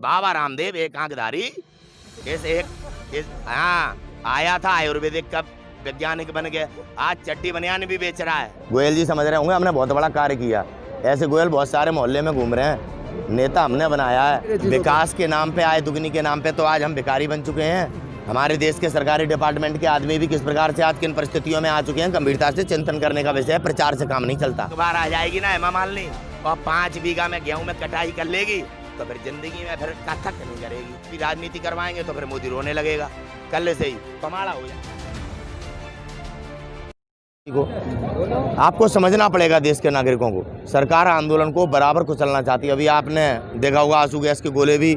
बाबा रामदेव एक आंखधारी हाँ आया था, आयुर्वेदिक का वैज्ञानिक बन गया, आज चट्टी बनियान भी बेच रहा है। गोयल जी समझ रहे होंगे हमने बहुत बड़ा कार्य किया। ऐसे गोयल बहुत सारे मोहल्ले में घूम रहे हैं, नेता हमने बनाया है। विकास के नाम पे, आय दुगनी के नाम पे तो आज हम भिखारी बन चुके हैं। हमारे देश के सरकारी डिपार्टमेंट के आदमी भी किस प्रकार से आज किन परिस्थितियों में आ चुके हैं, गंभीरता से चिंतन करने का विषय है। प्रचार से काम नहीं चलता। बार आ जाएगी ना हेमा मालिनी और 5 बीघा में गेहूं में कटाई कर लेगी तो फिर जिंदगी में फिर कथक नहीं करेगी। राजनीति करवाएंगे तो फिर मोदी रोने लगेगा, कल से ही कमाड़ा हो जाए। आपको समझना पड़ेगा देश के नागरिकों को, सरकार आंदोलन को बराबर कुचलना चाहती है। अभी आपने देखा होगा आंसू गैस के गोले भी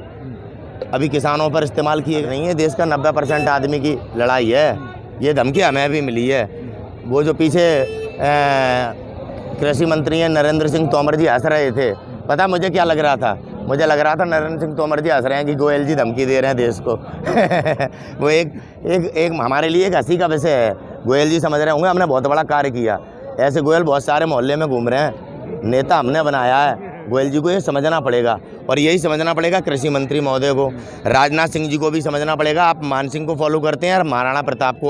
अभी किसानों पर इस्तेमाल किए नहीं है। देश का 90% आदमी की लड़ाई है। ये धमकी हमें भी मिली है। वो जो पीछे कृषि मंत्री हैं नरेंद्र सिंह तोमर जी हंस रहे थे, पता मुझे क्या लग रहा था? मुझे लग रहा था नरेंद्र सिंह तोमर जी हंस रहे हैं कि गोयल जी धमकी दे रहे हैं देश को। वो एक हमारे लिए एक हंसी का विषय है। गोयल जी समझ रहे होंगे हमने बहुत बड़ा कार्य किया। ऐसे गोयल बहुत सारे मोहल्ले में घूम रहे हैं, नेता हमने बनाया है। गोयल जी को ये समझना पड़ेगा और यही समझना पड़ेगा कृषि मंत्री महोदय को, राजनाथ सिंह जी को भी समझना पड़ेगा। आप मान सिंह को फॉलो करते हैं और महाराणा प्रताप को।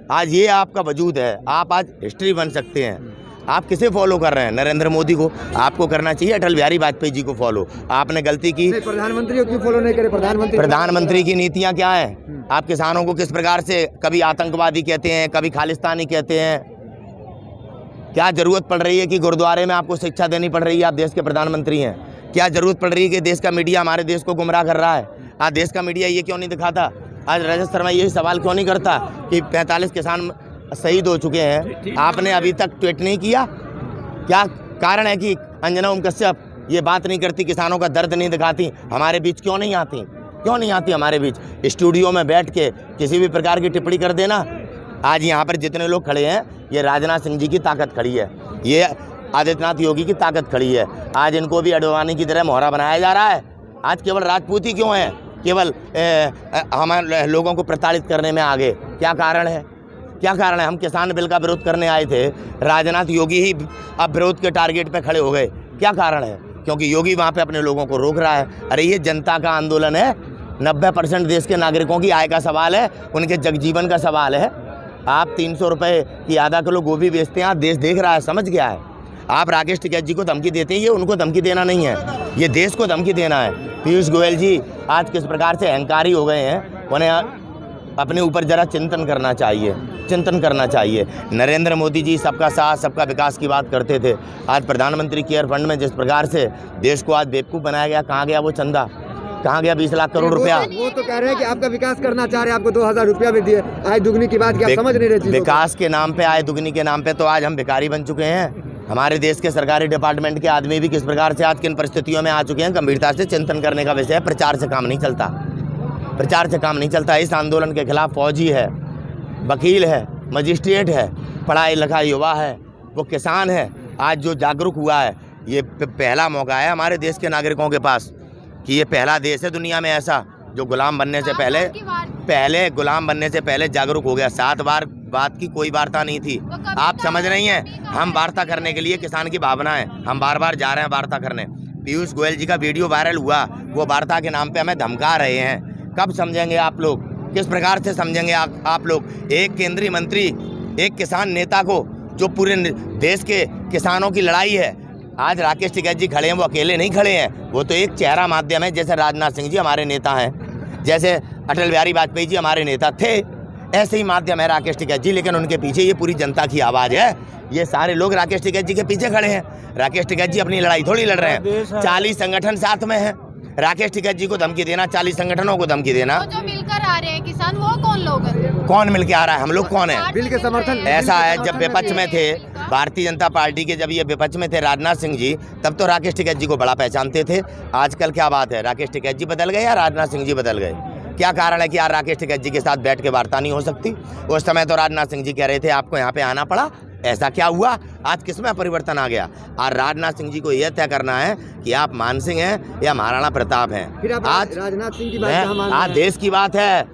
आज ये आपका वजूद है। आप आज हिस्ट्री बन सकते हैं। आप किसे फॉलो कर रहे हैं? नरेंद्र मोदी को। आपको करना चाहिए अटल बिहारी वाजपेयी जी को फॉलो। आपने गलती की। प्रधानमंत्री को क्यों फॉलो नहीं करे? प्रधानमंत्री की नीतियां क्या हैं? आप किसानों को किस प्रकार से कभी आतंकवादी कहते हैं, कभी खालिस्तानी कहते हैं। क्या जरूरत पड़ रही है कि गुरुद्वारे में आपको शिक्षा देनी पड़ रही है? आप देश के प्रधानमंत्री हैं। क्या जरूरत पड़ रही है कि देश का मीडिया हमारे देश को गुमराह कर रहा है? आज देश का मीडिया ये क्यों नहीं दिखाता? आज रजत शर्मा यही सवाल क्यों नहीं करता कि 45 किसान शहीद हो चुके हैं? आपने अभी तक ट्वीट नहीं किया। क्या कारण है कि अंजना ओम कश्यप ये बात नहीं करती, किसानों का दर्द नहीं दिखाती? हमारे बीच क्यों नहीं आती हमारे बीच? स्टूडियो में बैठ के किसी भी प्रकार की टिप्पणी कर देना। आज यहाँ पर जितने लोग खड़े हैं, ये राजनाथ सिंह जी की ताकत खड़ी है, ये आदित्यनाथ योगी की ताकत खड़ी है। आज इनको भी अडवाणी की तरह मोहरा बनाया जा रहा है। आज केवल राजपूत ही क्यों हैं? केवल हमारे लोगों को प्रताड़ित करने में आगे क्या कारण है? हम किसान बिल का विरोध करने आए थे, राजनाथ योगी ही अब विरोध के टारगेट पे खड़े हो गए। क्या कारण है? क्योंकि योगी वहाँ पे अपने लोगों को रोक रहा है। अरे ये जनता का आंदोलन है। 90% देश के नागरिकों की आय का सवाल है, उनके जगजीवन का सवाल है। आप 300 रुपये की आधा किलो गोभी बेचते हैं, देश देख रहा है, समझ गया है। आप राकेश टिकैत जी को धमकी देते हैं, ये उनको धमकी देना नहीं है, ये देश को धमकी देना है। पीयूष गोयल जी आज किस प्रकार से अहंकारी हो गए हैं, उन्हें अपने ऊपर जरा चिंतन करना चाहिए। नरेंद्र मोदी जी सबका साथ सबका विकास की बात करते थे। आज प्रधानमंत्री केयर फंड में जिस प्रकार से देश को आज बेवकूफ़ बनाया गया, कहाँ गया वो चंदा? कहाँ गया 20 लाख करोड़ रुपया? वो तो कह रहे हैं कि आपका विकास करना चाह रहे हैं, आपको 2000 रुपया भी दिए। आय दुगनी की बात क्या समझ नहीं रहे? विकास के नाम पे, आय दुगनी के नाम पे तो आज हम भिखारी बन चुके हैं। हमारे देश के सरकारी डिपार्टमेंट के आदमी भी किस प्रकार से आज किन परिस्थितियों में आ चुके हैं, गंभीरता से चिंतन करने का विषय है। प्रचार से काम नहीं चलता। इस आंदोलन के खिलाफ फौजी है, वकील है, मजिस्ट्रेट है, पढ़ाई लिखा युवा है, वो किसान है। आज जो जागरूक हुआ है, ये पहला मौका है हमारे देश के नागरिकों के पास कि ये पहला देश है दुनिया में ऐसा जो गुलाम बनने से पहले जागरूक हो गया। 7 बार बात की कोई वार्ता नहीं थी। आप समझ रही हैं, हम वार्ता करने के लिए किसान की भावना है, हम बार जा रहे हैं वार्ता करने। पीयूष गोयल जी का वीडियो वायरल हुआ, वो वार्ता के नाम पे हमें धमका रहे हैं। कब समझेंगे आप लोग? किस प्रकार से समझेंगे आप लोग? एक केंद्रीय मंत्री, एक किसान नेता को, जो पूरे देश के किसानों की लड़ाई है। आज राकेश टिकैत जी खड़े हैं, वो अकेले नहीं खड़े हैं, वो तो एक चेहरा माध्यम है। जैसे राजनाथ सिंह जी हमारे नेता हैं, जैसे अटल बिहारी वाजपेयी जी हमारे नेता थे, ऐसे ही माध्यम है राकेश टिकैत जी। लेकिन उनके पीछे ये पूरी जनता की आवाज़ है। ये सारे लोग राकेश टिकैत जी के पीछे खड़े हैं। राकेश टिकैत जी अपनी लड़ाई थोड़ी लड़ रहे हैं, 40 संगठन साथ में हैं। राकेश टिकैत जी को धमकी देना, 40 संगठनों को धमकी देना। जो मिलकर आ रहे हैं किसान, वो कौन लोग हैं? कौन मिलकर आ रहा है? हम लोग कौन है? बिल के समर्थन। ऐसा है, जब विपक्ष में थे भारतीय जनता पार्टी के, जब ये विपक्ष में थे राजनाथ सिंह जी, तब तो राकेश टिकैत जी को बड़ा पहचानते थे। आजकल क्या बात है, राकेश टिकैत जी बदल गए या राजनाथ सिंह जी बदल गए? क्या कारण है कि यार राकेश टिकैत जी के साथ बैठ के वार्ता नहीं हो सकती? उस समय तो राजनाथ सिंह जी कह रहे थे आपको यहाँ पे आना पड़ा, ऐसा क्या हुआ? आज किसमें परिवर्तन आ गया? और राजनाथ सिंह जी को यह तय करना है कि आप मान सिंह हैं या महाराणा प्रताप हैं। आज राजनाथ सिंह की बात आज देश की बात है।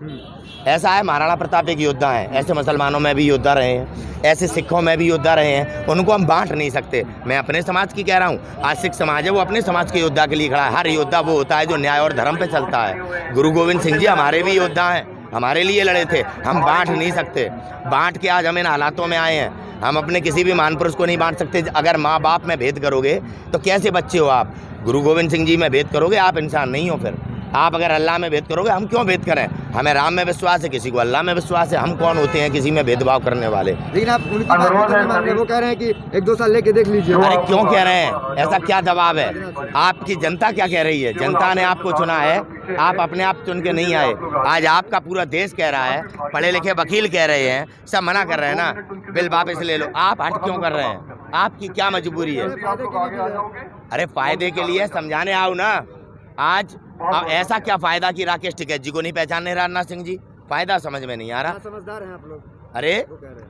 ऐसा है, महाराणा प्रताप एक योद्धा हैं, ऐसे मुसलमानों में भी योद्धा रहे हैं, ऐसे सिखों में भी योद्धा रहे हैं, उनको हम बांट नहीं सकते। मैं अपने समाज की कह रहा हूँ, आज सिख समाज है वो अपने समाज के योद्धा के लिए खड़ा है। हर योद्धा वो होता है जो न्याय और धर्म पे चलता है। गुरु गोविंद सिंह जी हमारे भी योद्धा हैं, हमारे लिए लड़े थे, हम बांट नहीं सकते। बांट के आज हम इन हालातों में आए हैं। हम अपने किसी भी महान को नहीं बांट सकते। अगर माँ बाप में भेद करोगे तो कैसे बच्चे हो आप? गुरु गोविंद सिंह जी में भेद करोगे, आप इंसान नहीं हो। फिर आप अगर अल्लाह में भेद करोगे, हम क्यों भेद करें? हमें राम में विश्वास है, किसी को अल्लाह में विश्वास है। हम कौन होते हैं किसी में भेदभाव करने वाले? लेकिन आप उनकी बात नहीं मान रहे, वो कह रहे हैं कि 1-2 साल लेके देख लीजिए। अरे क्यों कह रहे हैं? ऐसा क्या दबाव है? आपकी जनता क्या कह रही है? जनता ने आपको चुना है, आप अपने आप चुन के नहीं आए। आज आपका पूरा देश कह रहा है, पढ़े लिखे वकील कह रहे हैं, सब मना कर रहे हैं ना, बिल वापस ले लो। आप हट क्यों कर रहे हैं? आपकी क्या मजबूरी है? अरे फायदे के लिए समझाने आओ ना। आज अब ऐसा क्या फायदा कि राकेश टिकैत जी को नहीं पहचाने राजनाथ सिंह जी? फायदा समझ में नहीं आ रहा। समझदार हैं आप लोग। अरे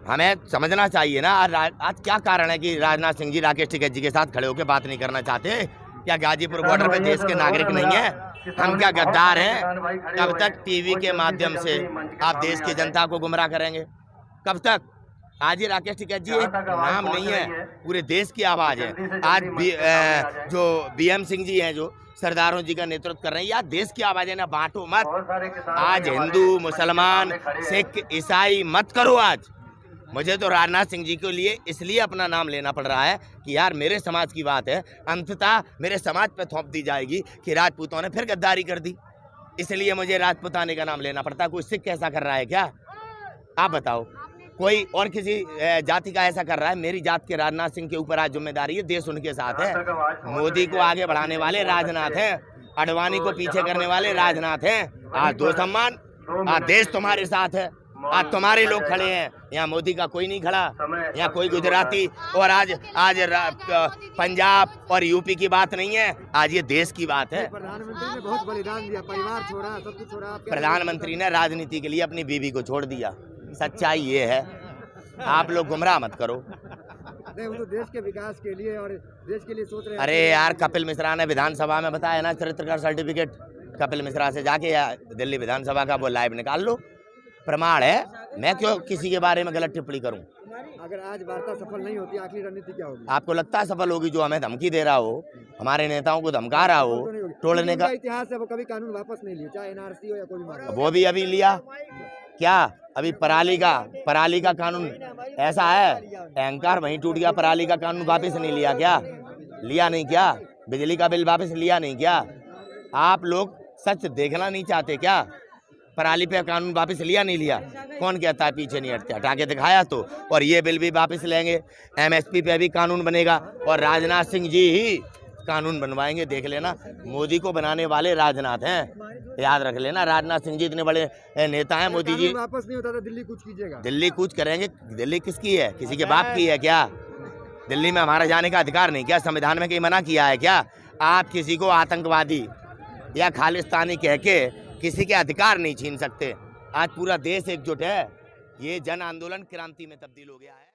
हमें समझना चाहिए ना। आज क्या कारण है कि राजनाथ सिंह जी राकेश टिकैत जी के साथ खड़े होकर बात नहीं करना चाहते? क्या गाजीपुर बॉर्डर पे देश के नागरिक नहीं है? हम क्या गद्दार हैं? कब तक टीवी के माध्यम से आप देश की जनता को गुमराह करेंगे? कब तक? आज ये राकेश टिकैत जी एक नाम नहीं है, पूरे देश की आवाज है। आज जो BM सिंह जी हैं, जो सरदारों जी का नेतृत्व कर रहे हैं, यार देश की आवाज है ना, बांटो मत। आज हिंदू मुसलमान सिख ईसाई मत करो। आज मुझे तो राजनाथ सिंह जी के लिए इसलिए अपना नाम लेना पड़ रहा है कि यार मेरे समाज की बात है, अंततः मेरे समाज पे थोप दी जाएगी कि राजपूतों ने फिर गद्दारी कर दी, इसलिए मुझे राजपूताने का नाम लेना पड़ता है। कोई सिख ऐसा कर रहा है क्या? आप बताओ। कोई और किसी जाति का ऐसा कर रहा है? मेरी जात के राजनाथ सिंह के ऊपर आज जिम्मेदारी है, देश उनके साथ है। मोदी को आगे बढ़ाने वाले राजनाथ हैं, अडवाणी को पीछे करने वाले राजनाथ हैं। आज दो सम्मान, आज देश तुम्हारे साथ है, आज तुम्हारे लोग खड़े हैं। यहाँ मोदी का कोई नहीं खड़ा, यहाँ कोई गुजराती और आज पंजाब और यूपी की बात नहीं है, आज ये देश की बात है। प्रधानमंत्री ने बहुत बलिदान दिया, परिवार छोड़ा, सब कुछ छोड़ा। प्रधानमंत्री ने राजनीति के लिए अपनी बीवी को छोड़ दिया। सच्चाई ये है, आप लोग गुमराह मत करो। नहीं, वो तो देश के विकास के लिए और देश के लिए सोच रहे हैं। अरे यार, कपिल मिश्रा ने विधानसभा में बताया ना, चरित्र का सर्टिफिकेट कपिल मिश्रा से जाके या दिल्ली विधानसभा का वो लाइव निकाल लो, प्रमाण है। मैं क्यों किसी के बारे में गलत टिप्पणी करूं? अगर आज वार्ता सफल नहीं होती, आखिरी रणनीति क्या होगी? आपको लगता है सफल होगी? जो हमें धमकी दे रहा हो, हमारे नेताओं को धमका रहा हो, तोड़ने का इतिहास है, वो कभी कानून वापस नहीं लिया, चाहे NRC हो या कोई भी। वो भी अभी लिया क्या? अभी पराली का कानून ऐसा है, टैंकर वहीं टूट गया, पराली का कानून वापस नहीं लिया क्या? लिया नहीं क्या? बिजली का बिल वापस लिया नहीं क्या? आप लोग सच देखना नहीं चाहते क्या? पराली पे कानून वापस लिया नहीं लिया? कौन कहता है पीछे नहीं हटते? हटा के दिखाया तो। और ये बिल भी वापस लेंगे, MSP पे भी कानून बनेगा और राजनाथ सिंह जी ही कानून बनवाएंगे, देख लेना। मोदी को बनाने वाले राजनाथ हैं, याद रख लेना। राजनाथ सिंह जी इतने बड़े नेता हैं। मोदी जी वापस नहीं होता तो दिल्ली कूच कीजिएगा। दिल्ली कूच करेंगे। दिल्ली किसकी है? किसी के बाप की है क्या? दिल्ली में हमारा जाने का अधिकार नहीं क्या? संविधान में कहीं मना किया है क्या? आप किसी को आतंकवादी या खालिस्तानी कह के किसी के अधिकार नहीं छीन सकते। आज पूरा देश एकजुट है, ये जन आंदोलन क्रांति में तब्दील हो गया है।